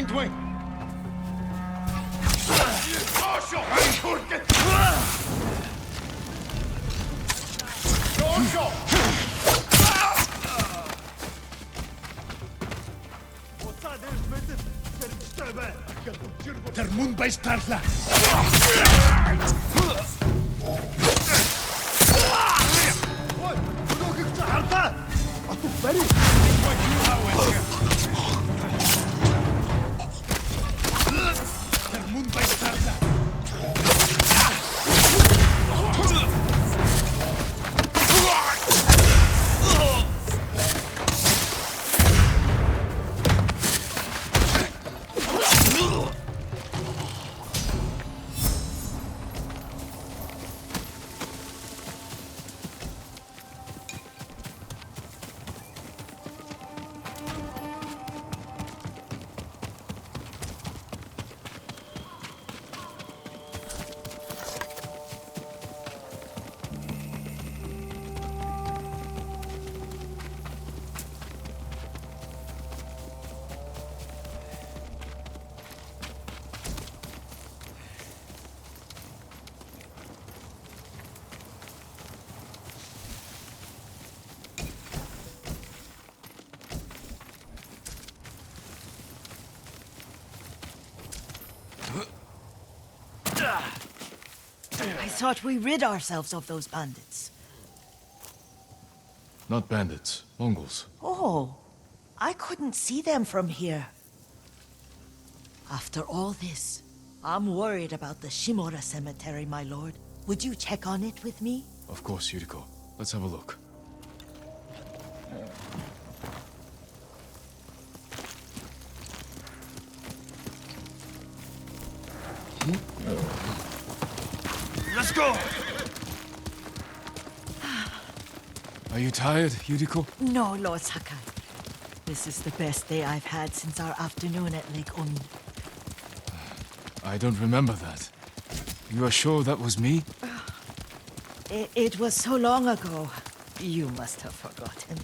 right wing! Termun bij Starla. Termun bij Starla. I thought we rid ourselves of those bandits. Not bandits, Mongols. Oh, I couldn't see them from here. After all this, I'm worried about the Shimura cemetery, my lord. Would you check on it with me? Of course, Yuriko. Let's have a look. Let's go! Are you tired, Yuriko? No, Lord Sakai. This is the best day I've had since our afternoon at Lake Oni. I don't remember that. You are sure that was me? It was so long ago. You must have forgotten.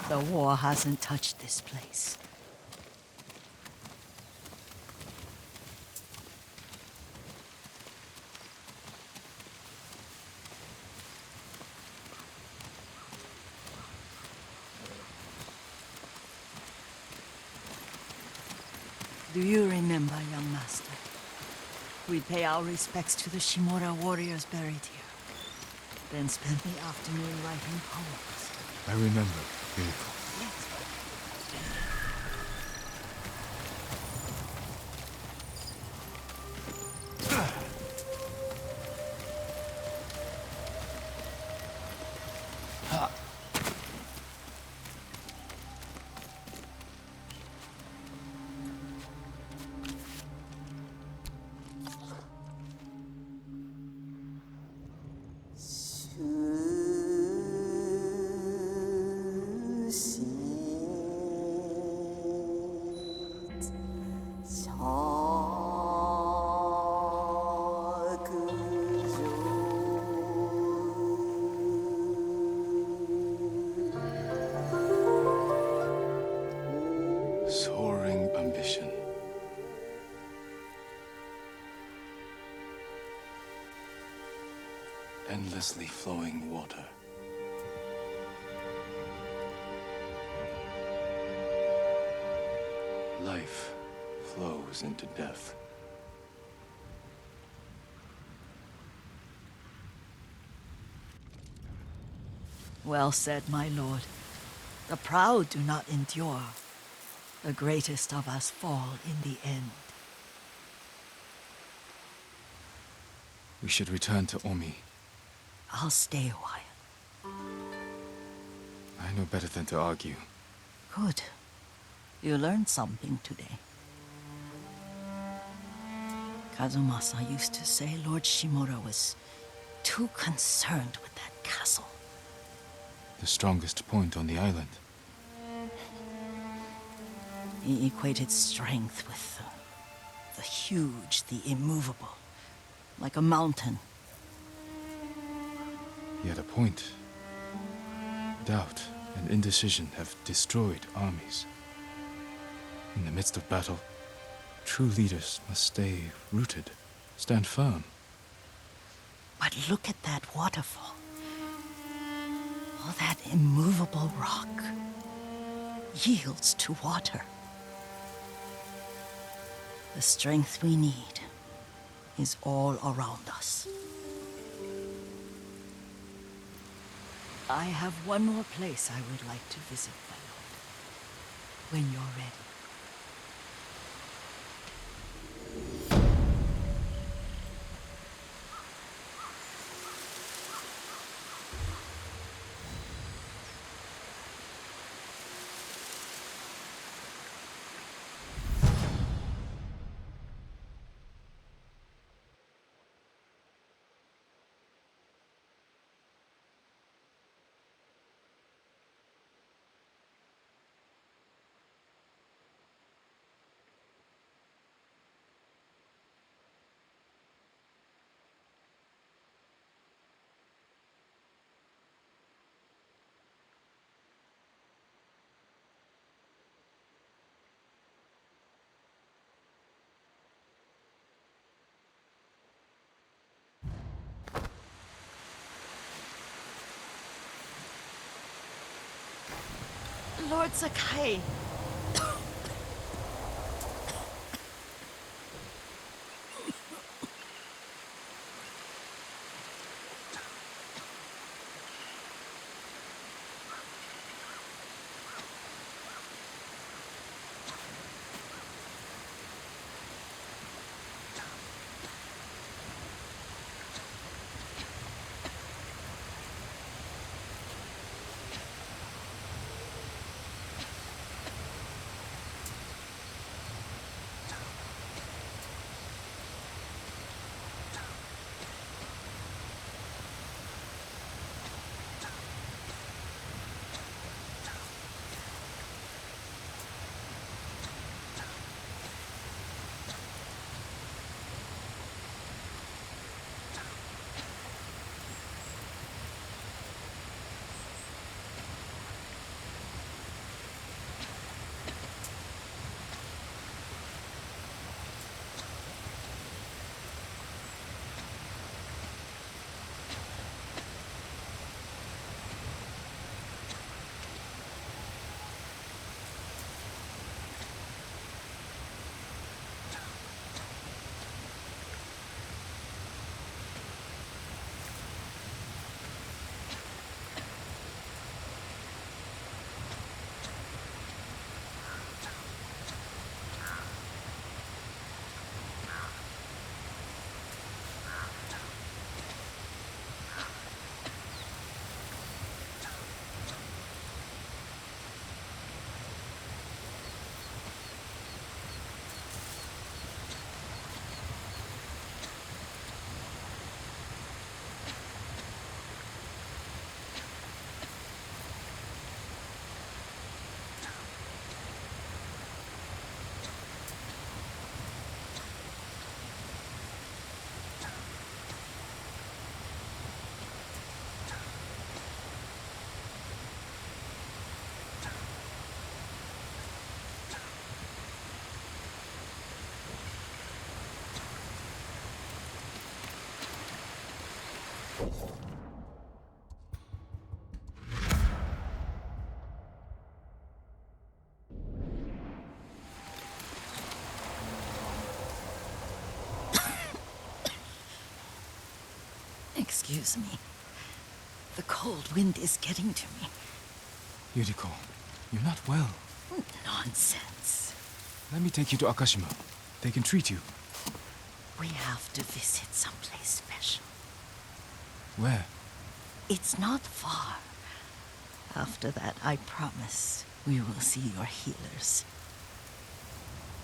The war hasn't touched this place. Do you remember, young master? We'd pay our respects to the Shimura warriors buried here, then spend the afternoon writing poems. I remember, Yuriko. Soaring ambition. Endlessly flowing water. Life flows into death. Well said, my lord. The proud do not endure. The greatest of us fall in the end. We should return to Omi. I'll stay a while. I know better than to argue. Good. You learned something today. Kazumasa used to say Lord Shimura was too concerned with that castle. The strongest point on the island. He equated strength with the huge, the immovable, like a mountain. He had a point. Doubt and indecision have destroyed armies. In the midst of battle, true leaders must stay rooted, stand firm. But look at that waterfall. All that immovable rock yields to water. The strength we need is all around us. I have one more place I would like to visit, my lord. When you're ready. Lord Sakai. Excuse me. The cold wind is getting to me. Yuriko, you're not well. Nonsense. Let me take you to Akashima. They can treat you. We have to visit someplace special. Where? It's not far. After that, I promise we will see your healers.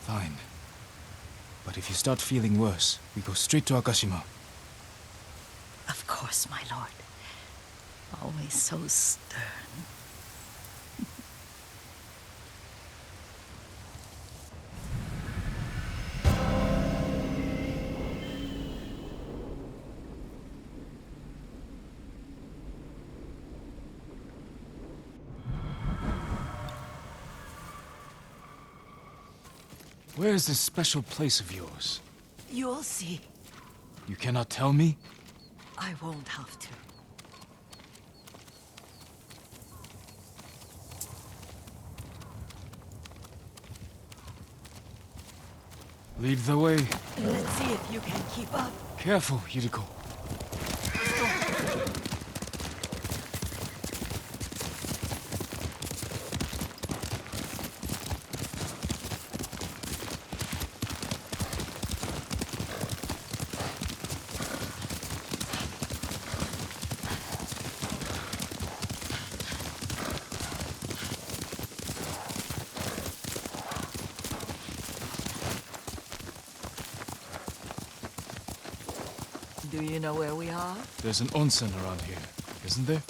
Fine. But if you start feeling worse, we go straight to Akashima. Of course, my lord. Always so stern. Where's this special place of yours? You'll see. You cannot tell me? I won't have to. Lead the way. Let's see if you can keep up. Careful, Yuriko. Do you know where we are? There's an onsen around here, isn't there?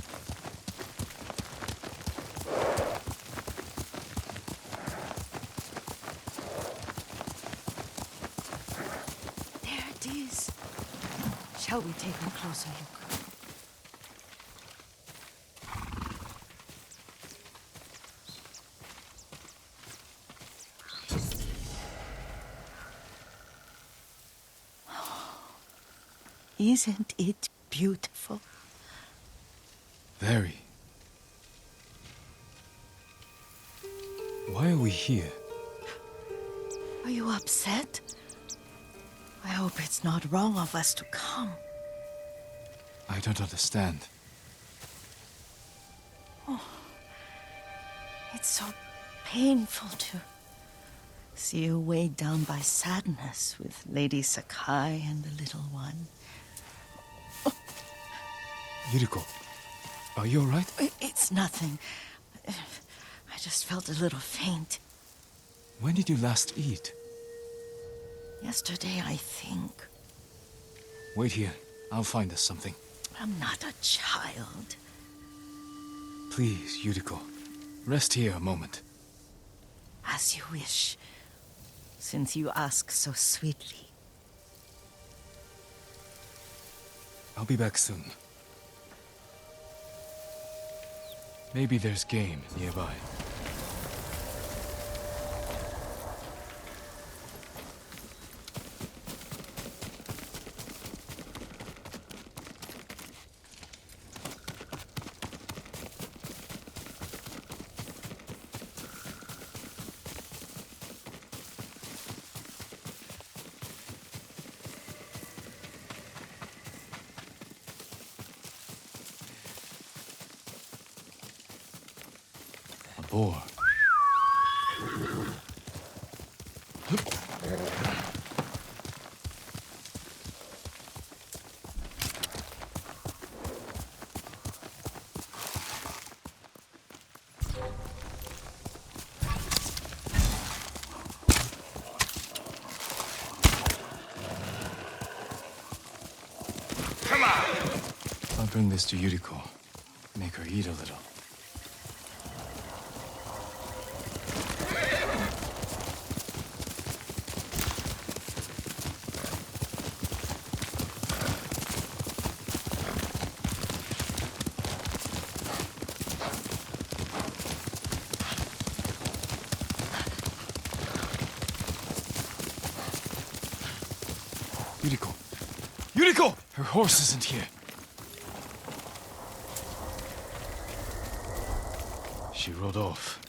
There it is. Shall we take a closer look? Isn't it beautiful? Very. Why are we here? Are you upset? I hope it's not wrong of us to come. I don't understand. It's so painful to see you weighed down by sadness with Lady Sakai and the little one. Yuriko, are you alright? It's nothing. I just felt a little faint. When did you last eat? Yesterday, I think. Wait here. I'll find us something. I'm not a child. Please, Yuriko. Rest here a moment. As you wish, since you ask so sweetly. I'll be back soon. Maybe there's game nearby. A boar. Come on! I'll bring this to Yuriko. Make her eat a little. Yuriko! Yuriko! Her horse isn't here. She rode off.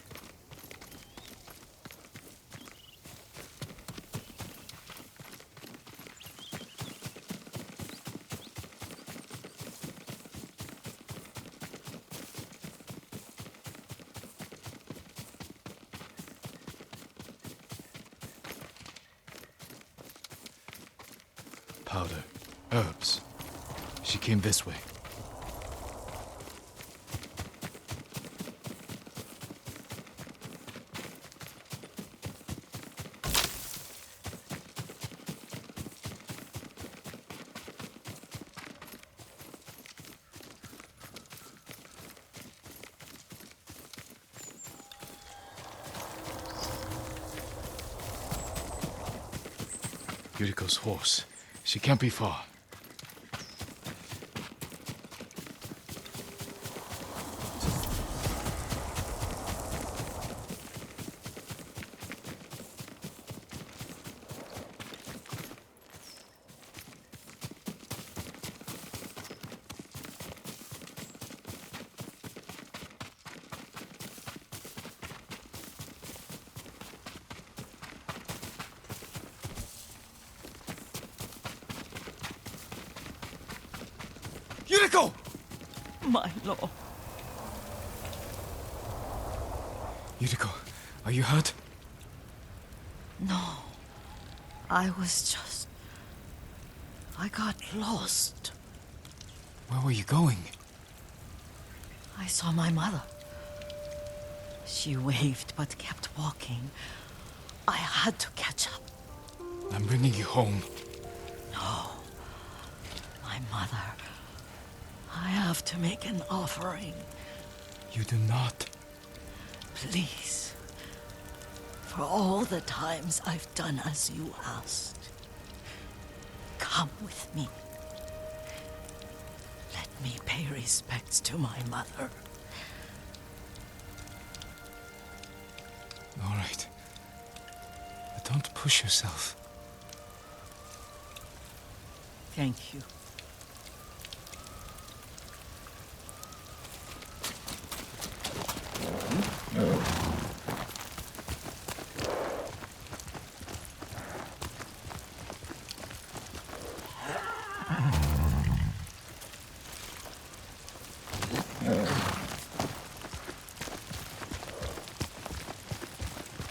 Powder. Herbs. She came this way. Yuriko's horse. She can't be far. Yuriko! My lord. Yuriko, are you hurt? No. I was just... I got lost. Where were you going? I saw my mother. She waved but kept walking. I had to catch up. I'm bringing you home. No. My mother. I have to make an offering. You do not. Please. For all the times I've done as you asked. Come with me. Let me pay respects to my mother. All right. But don't push yourself. Thank you.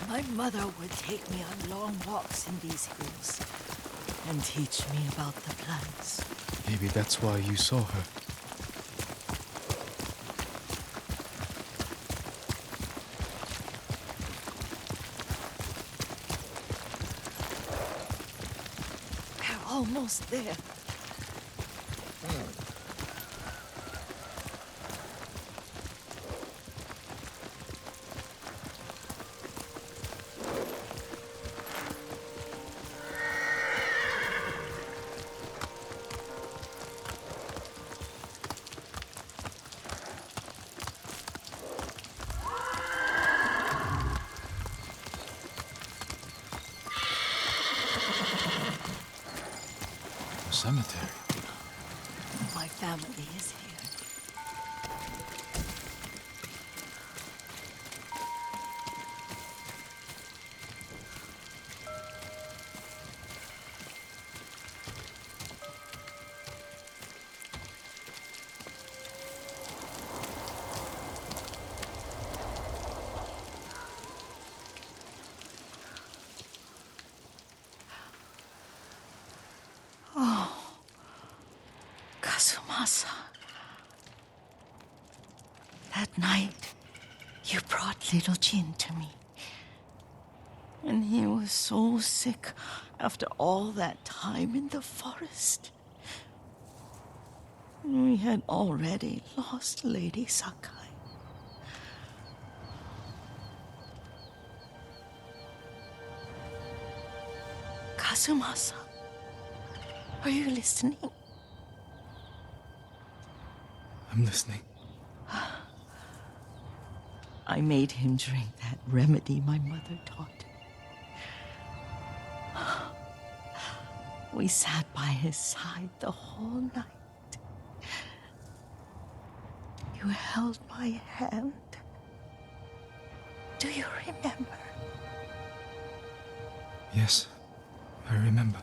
My mother would take me on long walks in these hills and teach me about the plants. Maybe that's why you saw her. We're almost there. Cemetery. My family is here. Kazumasa. That night, you brought little Jin to me. And he was so sick after all that time in the forest. We had already lost Lady Sakai. Kazumasa, are you listening? I'm listening. I made him drink that remedy my mother taught him. We sat by his side the whole night. You held my hand. Do you remember? Yes, I remember.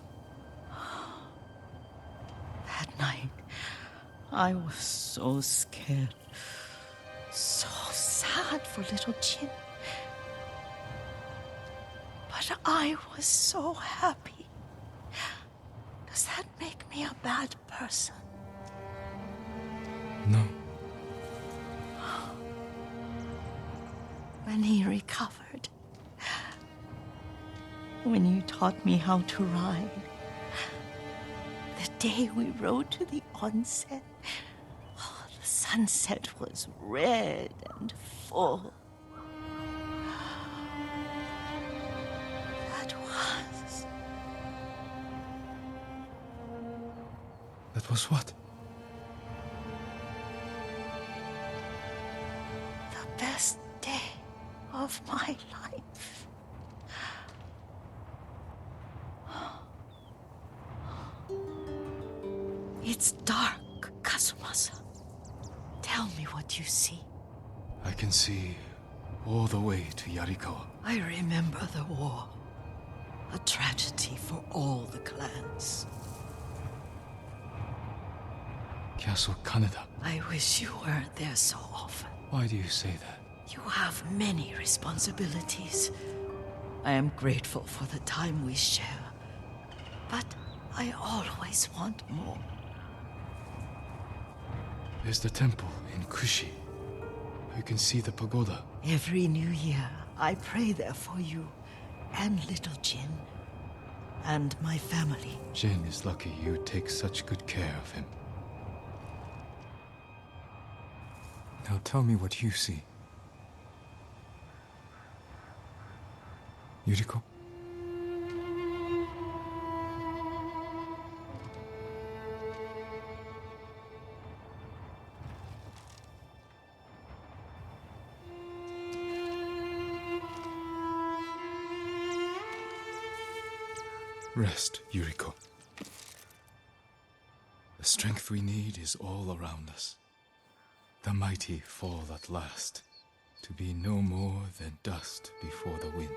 That night, I was so scared. So sad for little Jin. But I was so happy. Does that make me a bad person? No. When he recovered, when you taught me how to ride, the day we rode to the onsen, oh, the sunset was red and full. That was what? The best day of my life. It's dark, Kazumasa. Tell me what you see. I can see all the way to Yarikawa. I remember the war. A tragedy for all the clans. Castle Kaneda. I wish you weren't there so often. Why do you say that? You have many responsibilities. I am grateful for the time we share, but I always want more. There's the temple in Kushi. You can see the pagoda. Every new year, I pray there for you, and little Jin, and my family. Jin is lucky you take such good care of him. Now tell me what you see. Yuriko? Rest, Yuriko. The strength we need is all around us. The mighty fall at last, to be no more than dust before the wind.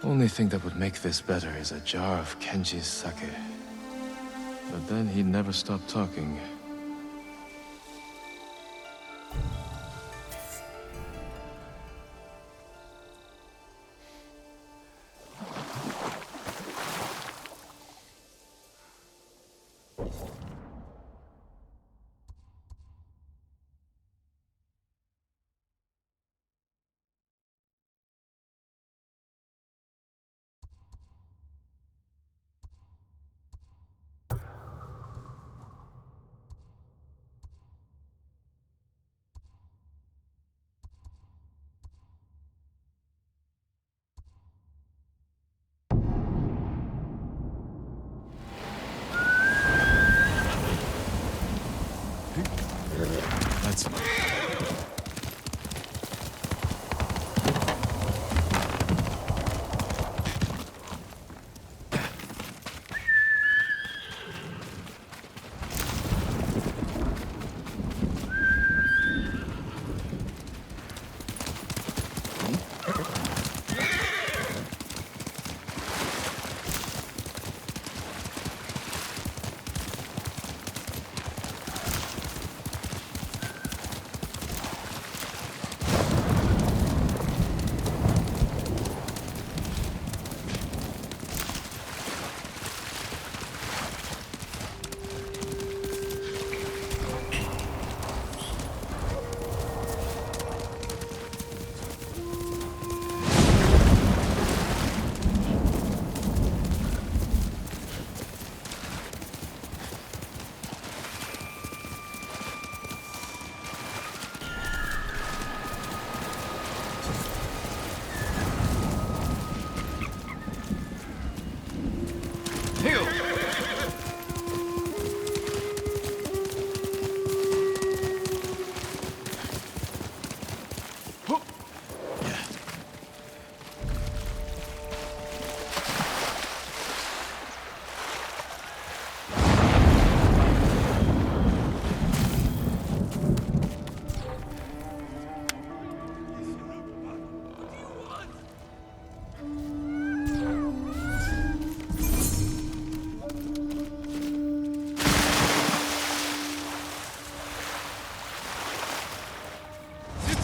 Only thing that would make this better is a jar of Kenji's sake. But then he'd never stop talking.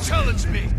challenge me!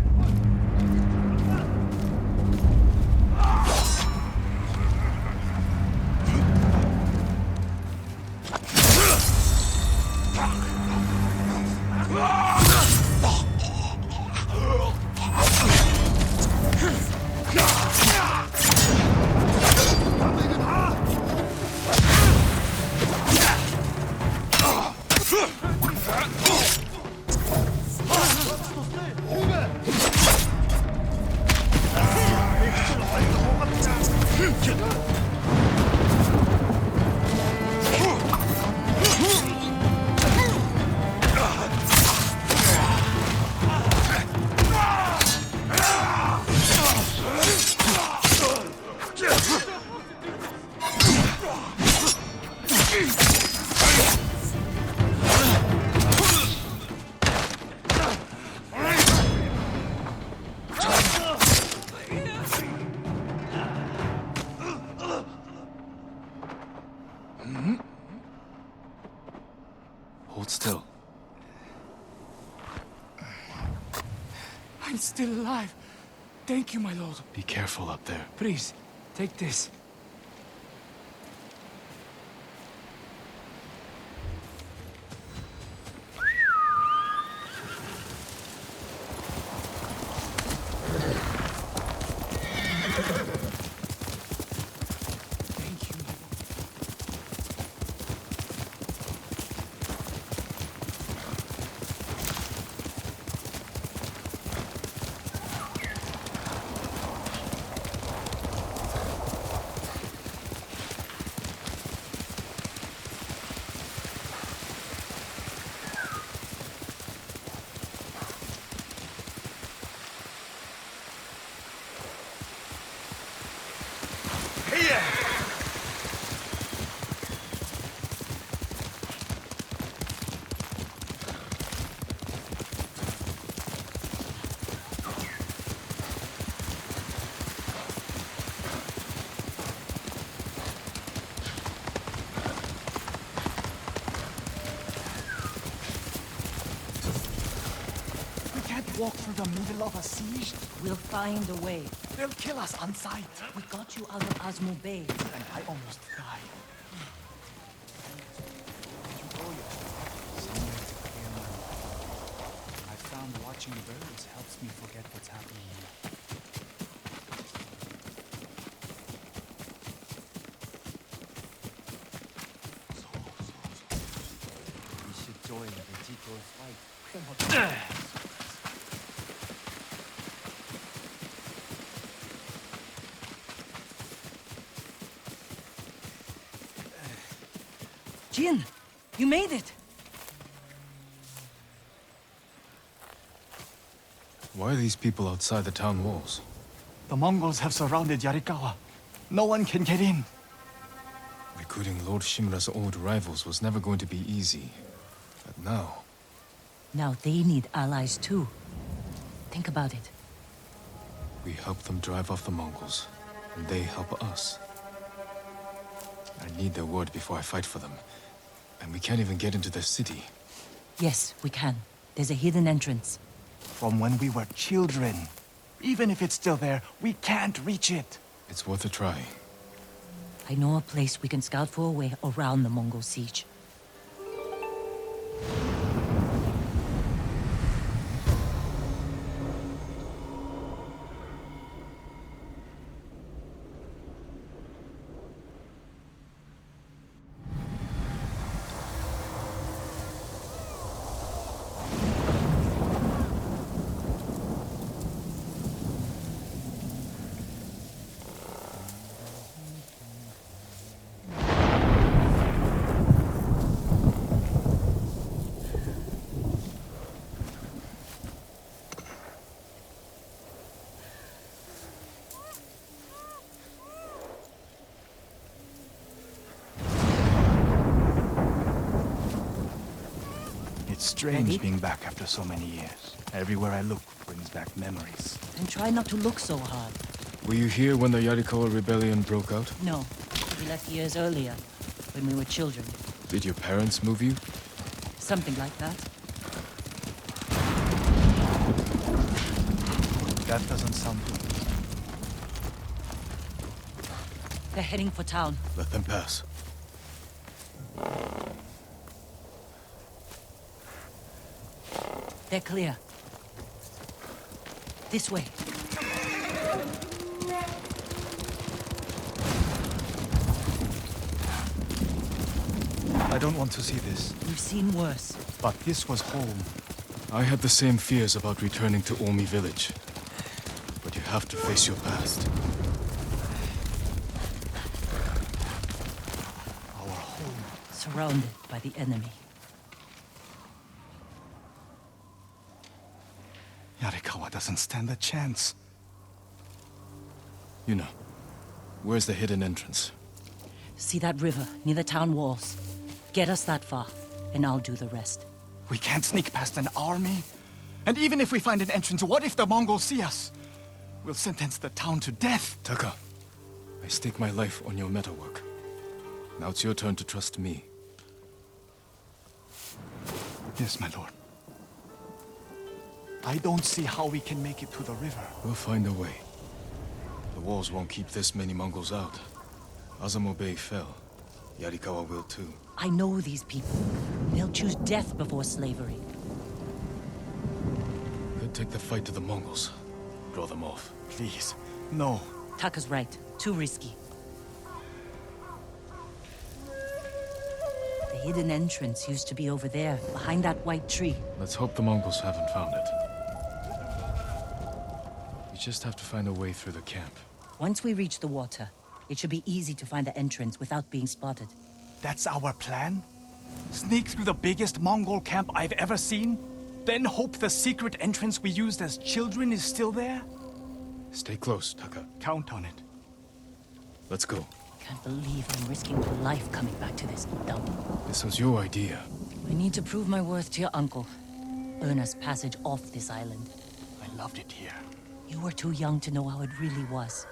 Hold still. I'm still alive. Thank you, my lord. Be careful up there. Please, take this. Thank you, my lord. Here! We can't walk through the middle of a siege. We'll find a way. They'll kill us on sight. We got you out of Asmo Bay. And I almost died. I found watching birds helps me forget what's happening here. We should join the Tito's fight. Jin, you made it. Why are these people outside the town walls? The Mongols have surrounded Yarikawa. No one can get in. Recruiting Lord Shimura's old rivals was never going to be easy. But now... Now they need allies too. Think about it. we help them drive off the Mongols, and they help us. I need their word before I fight for them. And we can't even get into their city. Yes, we can. There's a hidden entrance. From when we were children. Even if it's still there, we can't reach it. It's worth a try. I know a place we can scout for a way around the Mongol siege. It's strange Ready? being back after so many years. Everywhere I look brings back memories. And try not to look so hard. Were you here when the Yarikawa rebellion broke out? No, we left years earlier, when we were children. Did your parents move you? Something like that. That doesn't sound good. They're heading for town. Let them pass. They're clear. This way. I don't want to see this, We've seen worse. but this was home. I had the same fears about returning to Omi village. But you have to face your past. Our home. Surrounded by the enemy. Yarikawa doesn't stand a chance. Yuna, where's the hidden entrance? See that river near the town walls? Get us that far, and I'll do the rest. We can't sneak past an army. And even if we find an entrance, what if the Mongols see us? We'll sentence the town to death. Taka, I stake my life on your metalwork. Now it's your turn to trust me. Yes, my lord. I don't see how we can make it to the river. We'll find a way. The walls won't keep this many Mongols out. Azamo Bay fell. Yarikawa will too. I know these people. They'll choose death before slavery. Could take the fight to the Mongols. Draw them off. Please, no. Taka's right. Too risky. The hidden entrance used to be over there, behind that white tree. Let's hope the Mongols haven't found it. We just have to find a way through the camp. Once we reach the water, it should be easy to find the entrance without being spotted. That's our plan? Sneak through the biggest Mongol camp I've ever seen? Then hope the secret entrance we used as children is still there? Stay close, Taka. Count on it. Let's go. Can't believe I'm risking my life coming back to this dump. This was your idea. I need to prove my worth to your uncle. Earn us passage off this island. I loved it here. You were too young to know how it really was.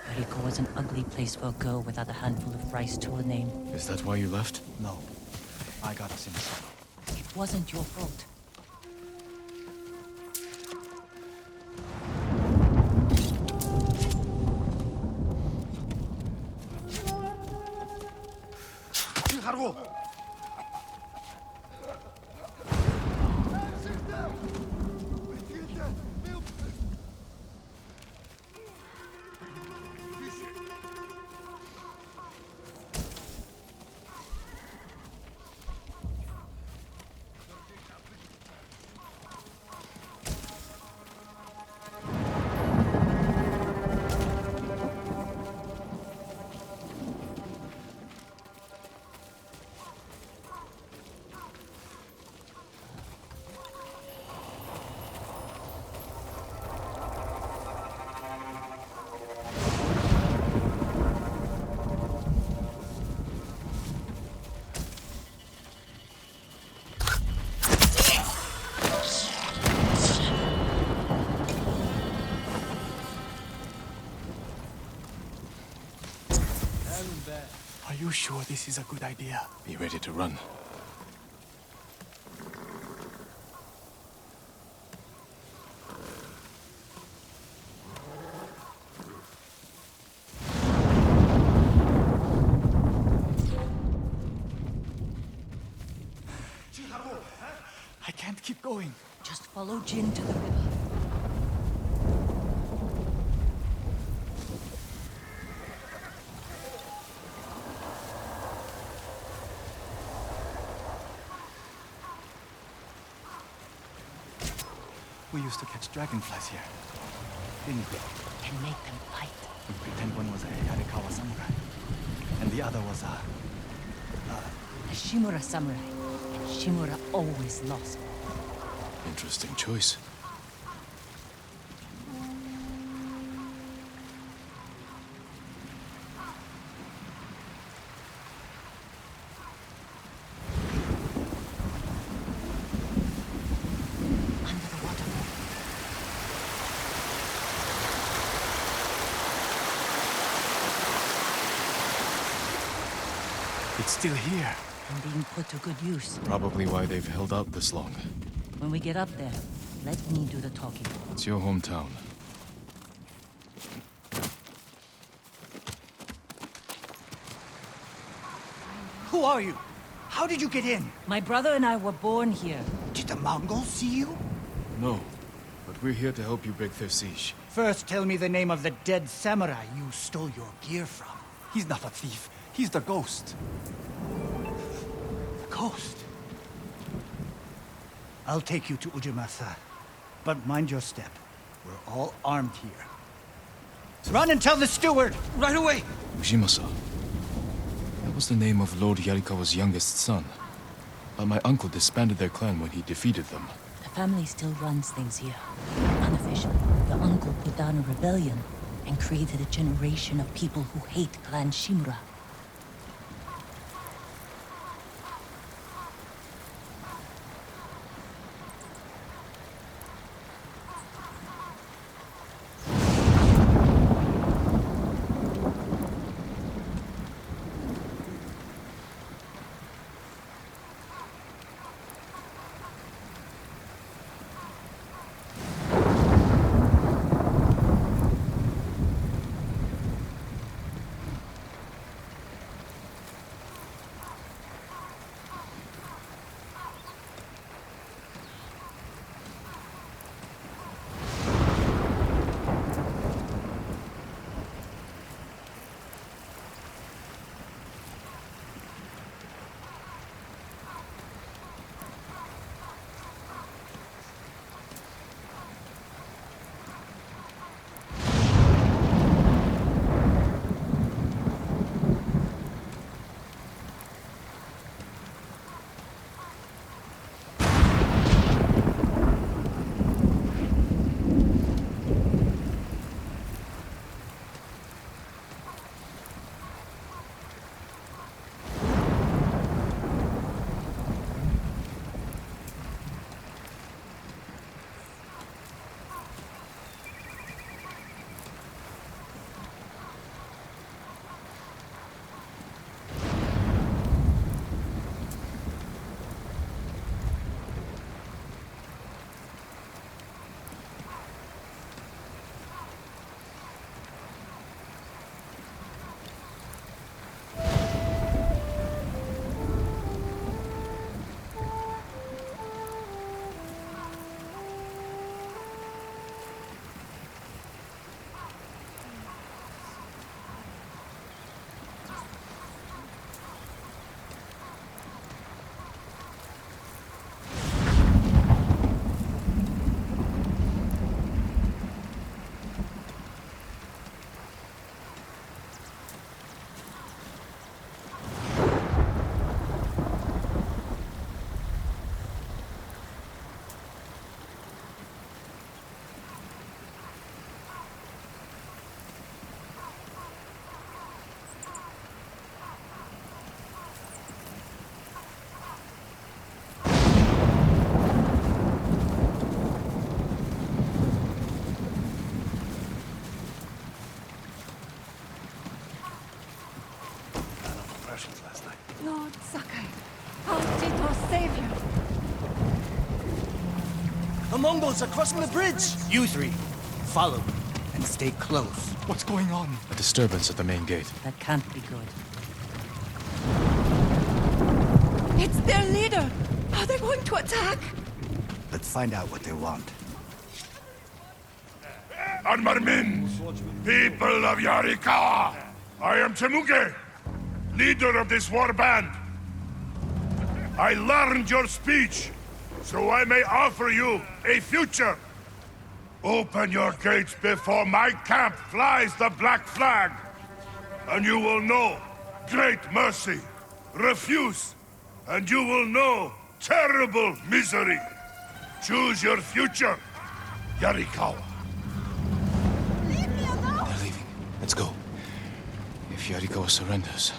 Yariko was an ugly place for a girl without a handful of rice to her name. Is that why you left? No. I got us in trouble. It wasn't your fault. Are you sure this is a good idea? Be ready to run. I can't keep going. Just follow Jin to the river. We used to catch dragonflies here, didn't we? And make them fight. We pretend one was a Yarikawa samurai, and the other was a... A Shimura samurai. And Shimura always lost. Interesting choice. Under the waterfall. It's still here. And being put to good use. Probably why they've held out this long. When we get up there, let me do the talking. It's your hometown. Who are you? How did you get in? My brother and I were born here. Did the Mongols see you? No, but we're here to help you break their siege. First, tell me the name of the dead samurai you stole your gear from. He's not a thief. He's the ghost. The ghost? I'll take you to Ujimasa. But mind your step. We're all armed here. Run and tell the steward! Right away! Ujimasa. That was the name of Lord Yarikawa's youngest son. But my uncle disbanded their clan when he defeated them. The family still runs things here. Unofficially, the uncle put down a rebellion and created a generation of people who hate Clan Shimura. Lord Sakai, our Jito's savior. The Mongols are crossing the bridge! You three, follow me and stay close. What's going on? A disturbance at the main gate. That can't be good. It's their leader. Are they going to attack? Let's find out what they want. Armarmin, people of Yarikawa, I am Temuge, leader of this war band. I learned your speech, so I may offer you a future. Open your gates before my camp flies the black flag, and you will know great mercy. Refuse, and you will know terrible misery. Choose your future, Yarikawa. They're leaving. Let's go. If Yarikawa surrenders,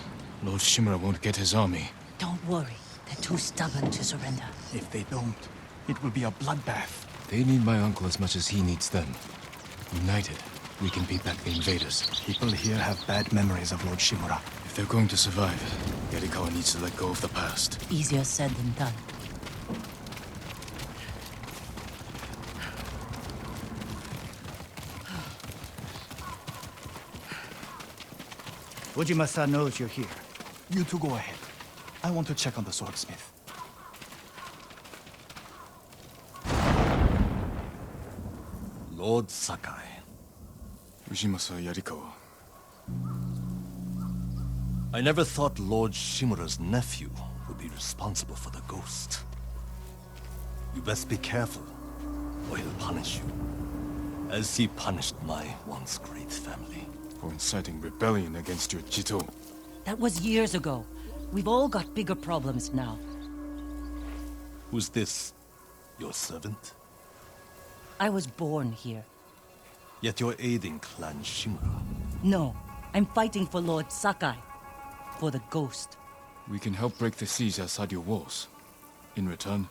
Lord Shimura won't get his army. Don't worry. They're too stubborn to surrender. If they don't, it will be a bloodbath. They need my uncle as much as he needs them. United, we can beat back the invaders. People here have bad memories of Lord Shimura. If they're going to survive, Yarikawa needs to let go of the past. Easier said than done. Ujima-san knows you're here. You two go ahead. I want to check on the swordsmith. Lord Sakai. Ujimasa Yarikawa. I never thought Lord Shimura's nephew would be responsible for the ghost. You best be careful, or he'll punish you, as he punished my once great family. For inciting rebellion against your Jito. That was years ago. We've all got bigger problems now. Who's this? Your servant? I was born here. Yet you're aiding Clan Shimura. No, I'm fighting for Lord Sakai. For the ghost. We can help break the siege outside your walls. In return,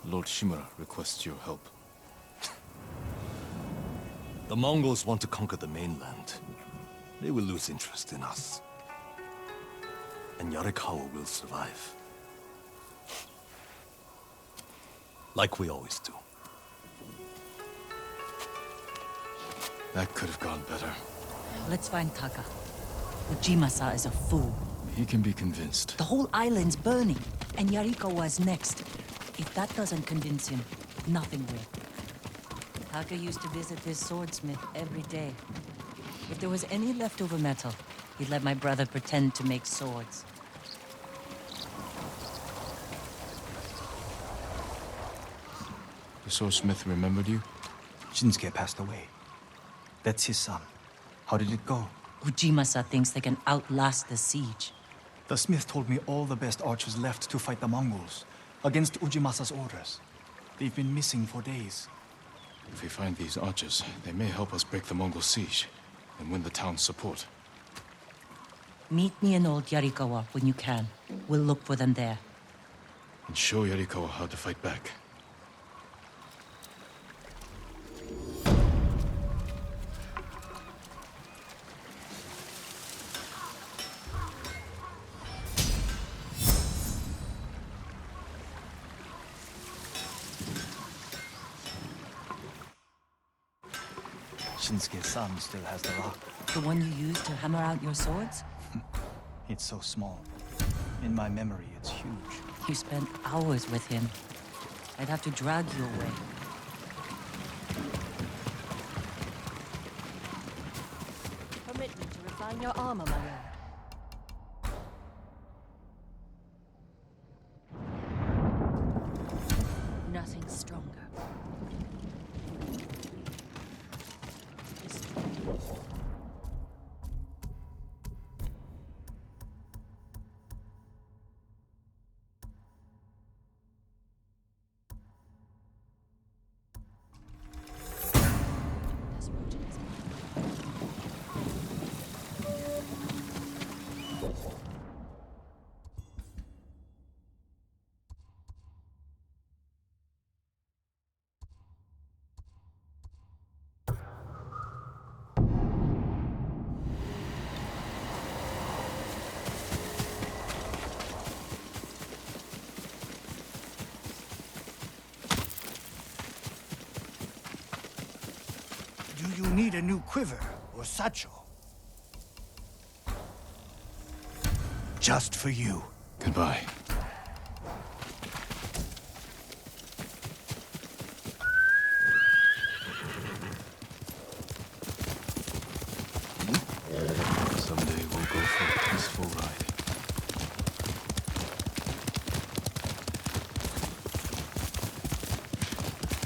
Lord Shimura requests your help. The Mongols want to conquer the mainland. They will lose interest in us. And Yarikawa will survive. Like we always do. That could have gone better. Let's find Taka. Ujimasa is a fool. He can be convinced. The whole island's burning, and Yarikawa's next. If that doesn't convince him, nothing will. Taka used to visit this swordsmith every day. If there was any leftover metal, he'd let my brother pretend to make swords. The swordsmith remembered you? Shinsuke passed away. That's his son. How did it go? Ujimasa thinks they can outlast the siege. The smith told me all the best archers left to fight the Mongols, against Ujimasa's orders. They've been missing for days. If we find these archers, they may help us break the Mongol siege and win the town's support. Meet me in old Yarikawa when you can. We'll look for them there. And show Yarikawa how to fight back. Shinsuke's son still has the rock. The one you used to hammer out your swords? It's so small. In my memory, it's huge. You spent hours with him. I'd have to drag you away. Permit me to refine your armor, my lord. Nothing stronger. Do you need a new quiver or satchel? Just for you. Goodbye. Someday we'll go for a peaceful ride.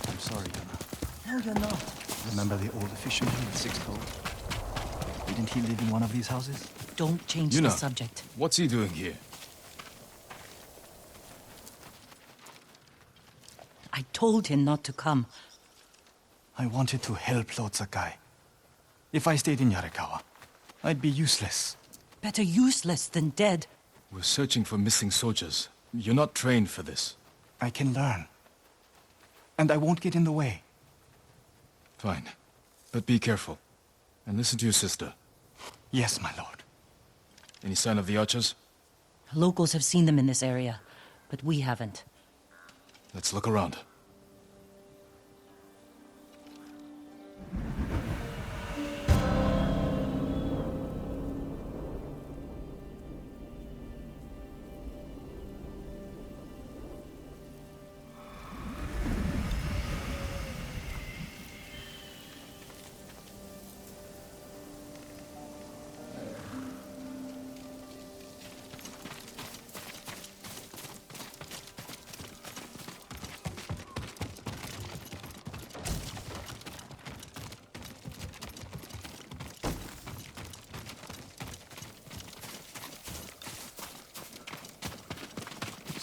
I'm sorry, Yana. No, you're not. Remember the old fisherman with 6 toes? Didn't he live in one of these houses? Don't change You the know. subject. What's he doing here? I told him not to come. I wanted to help Lord Sakai. If I stayed in Yarikawa, I'd be useless. Better useless than dead. We're searching for missing soldiers. You're not trained for this. I can learn. And I won't get in the way. Fine. But be careful. And listen to your sister. Yes, my lord. Any sign of the archers? Locals have seen them in this area, but we haven't. Let's look around.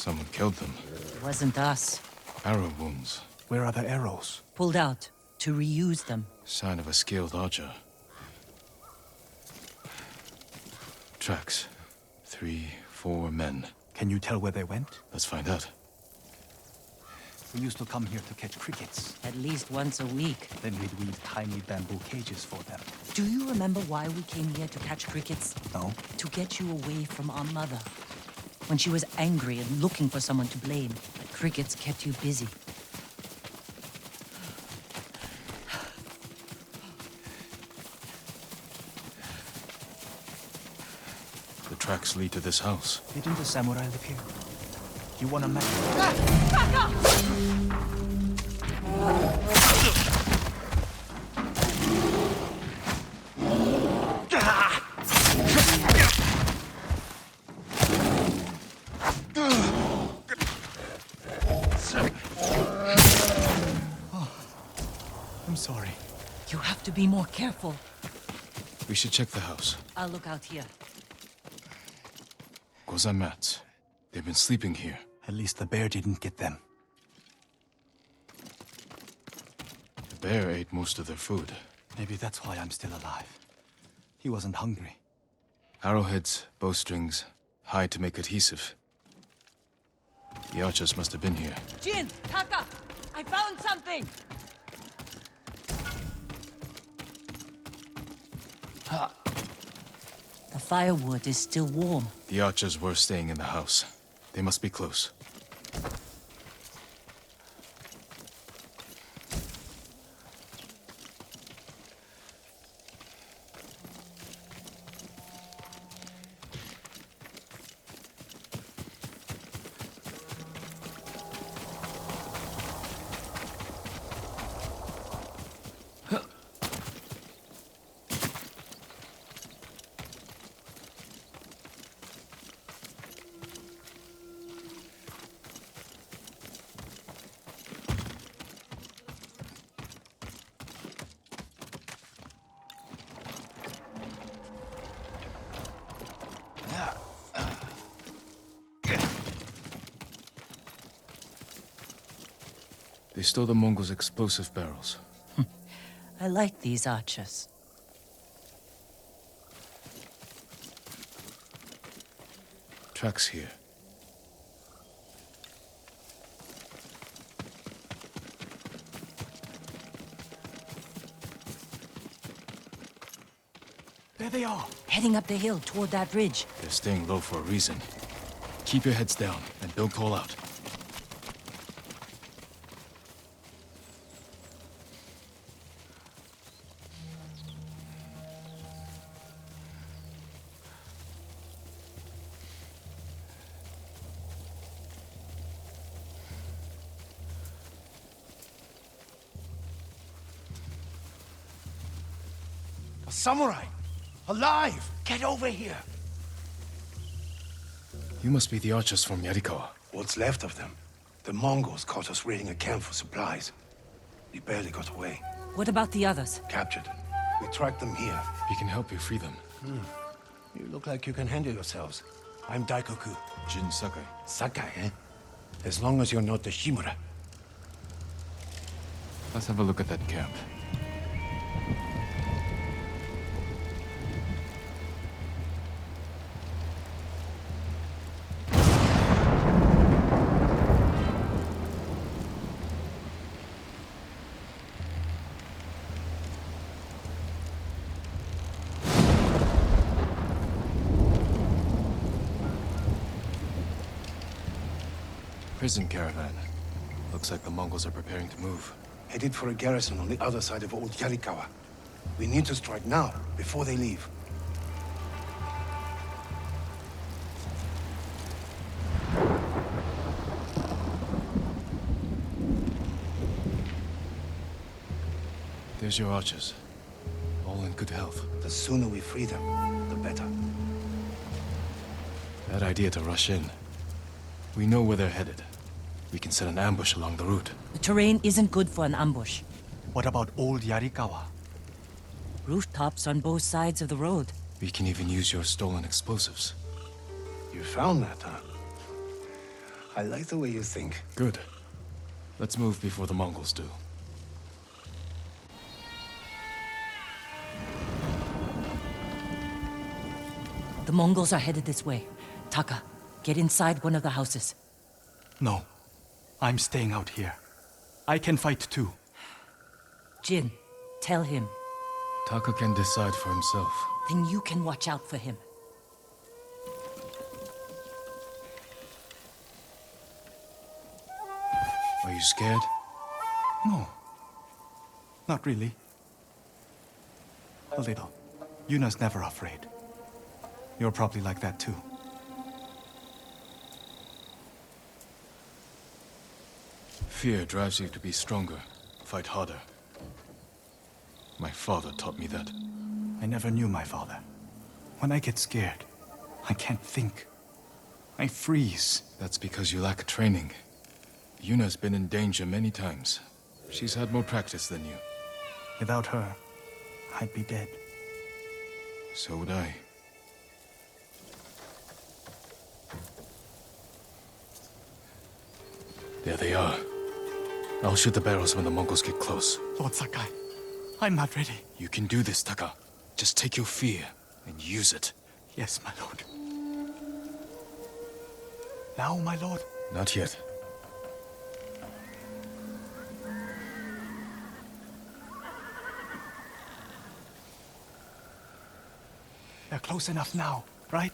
Someone killed them. It wasn't us. Arrow wounds. Where are the arrows? Pulled out to reuse them. Sign of a skilled archer. Tracks. 3, 4 men. Can you tell where they went? Let's find out. We used to come here to catch crickets. At least once a week. Then we'd weave tiny bamboo cages for them. Do you remember why we came here to catch crickets? No? To get you away from our mother. When she was angry and looking for someone to blame, the crickets kept you busy. The tracks lead to this house. Didn't the samurai live here? You want a map? I'm sorry. You have to be more careful. We should check the house. I'll look out here. Gozan mats. They've been sleeping here. At least the bear didn't get them. The bear ate most of their food. Maybe that's why I'm still alive. He wasn't hungry. Arrowheads, bowstrings, hide to make adhesive. The archers must have been here. Jin! Taka! I found something! The firewood is still warm. The archers were staying in the house. They must be close. They stole the Mongols' explosive barrels. I like these archers. Tracks here. There they are. Heading up the hill toward that ridge. They're staying low for a reason. Keep your heads down and don't call out. A samurai! Alive! Get over here! You must be the archers from Yarikawa. What's left of them? The Mongols caught us raiding a camp for supplies. We barely got away. What about the others? Captured. We tracked them here. We can help you free them. You look like you can handle yourselves. I'm Daikoku. Jin Sakai. Sakai, eh? As long as you're not the Shimura. Let's have a look at that camp. Prison caravan. Looks like the Mongols are preparing to move. Headed for a garrison on the other side of Old Yarikawa. We need to strike now, before they leave. There's your archers. All in good health. The sooner we free them, the better. Bad idea to rush in. We know where they're headed. We can set an ambush along the route. The terrain isn't good for an ambush. What about Old Yarikawa? Rooftops on both sides of the road. We can even use your stolen explosives. You found that, huh? I like the way you think. Good. Let's move before the Mongols do. The Mongols are headed this way. Taka, get inside one of the houses. No. I'm staying out here. I can fight too. Jin, tell him. Taka can decide for himself. Then you can watch out for him. Are you scared? No. Not really. A little. Yuna's never afraid. You're probably like that too. Fear drives you to be stronger, fight harder. My father taught me that. I never knew my father. When I get scared, I can't think. I freeze. That's because you lack training. Yuna's been in danger many times. She's had more practice than you. Without her, I'd be dead. So would I. There they are. I'll shoot the barrels when the Mongols get close. Lord Sakai, I'm not ready. You can do this, Taka. Just take your fear and use it. Yes, my lord. Now, my lord? Not yet. They're close enough now, right?